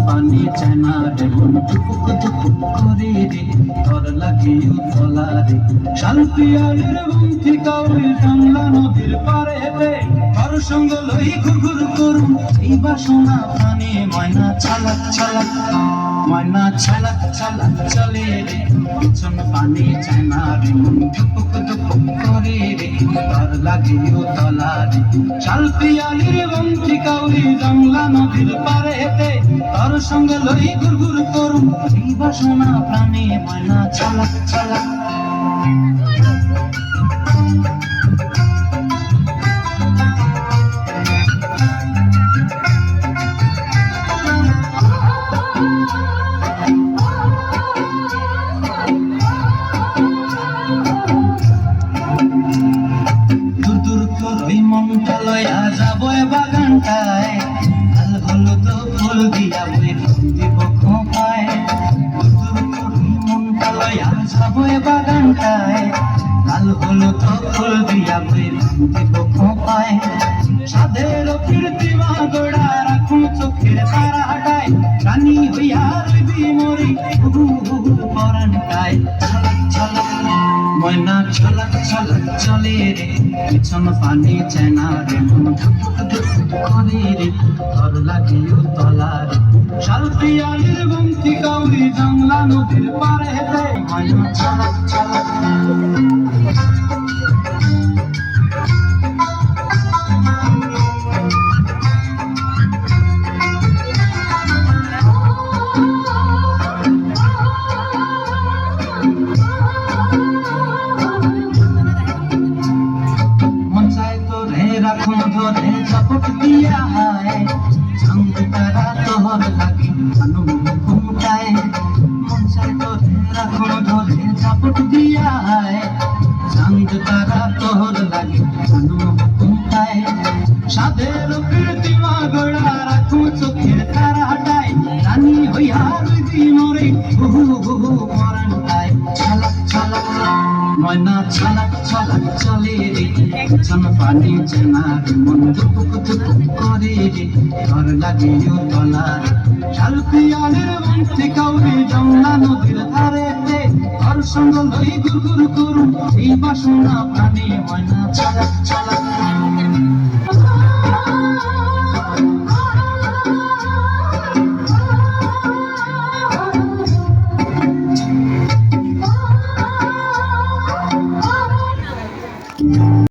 পানি চায় না রে মন টুকুক টুকুক করে রে তোর লাগে উতলা রে শালপিয়ালের বন্ধি কাউরি জানলা নদীর পারে রে তোর সঙ্গ লই ঘুরঘুর করুম এই বাসনা প্রাণে ময়না ছালাক ছালাক ময়না ছালাক ছালাক চলে রে পিছন পানি চায় না রে মন টুকুক টুকুক করে রে তোর লাগে উতলা রে শালপিয়ালের বন্ধি কাউরি জানলা নদীর পারে রে তোর সঙ্গে লই ঘুরঘুর করুম এই বাসনা প্রাণে ময়না ছালাক ছালাক দূর দূর করই মনটা লয়া যাবো বাগানটায় লাল হলুদ ফুল দিয়া বই দিব খোঁপায় দূর দূর করই মনটা লয়া যাবো বাগানটায় লাল হলুদ ফুল দিয়া বই দিব খোঁপায় সাধের কীর্তিমা গোড়া রাখুন চোখের তারা হাটায় রানী হইয়া রইবি মরি পরানটায় ছলক ছলক ময়না ছলক ছলক চলে রে পিছন পানি চেনা রে মন ধুপুক ধুপুক করে রে তোর লাগে উতলা রে শালপিয়ালের বন্ধি কাউরি জানলা নদীর পারে রে ময়না ছলক ছলক রাখুন ধরে ঝপট দিয়া হায় চাঁদ তারা তোর লাগে ঘুমটায় মন চায় তোরে রাখুন ধরে ঝপট দিয়া হায় চাঁদ তারা তোর লাগে ঘুমটায় সাধের কীর্তিমা গোড়া রাখুন চোখের তারা হাটায় রানী হইয়া রইবি মরে বহু বহু মরণটায় ছালাক ছালাক ময়না ছালাক ছালাক চলে রে পিছন পানি চেনা রে মন ধুপুক ধুপুক করে রে তোর লাগে উতলা রে শালপিয়ালের বন্ধি কাউরি জানলা নদীর ধারে রে তোর সঙ্গ লই ঘুরঘুর করুম এই বাসনা প্রাণে ময়না ছালাক ছালাক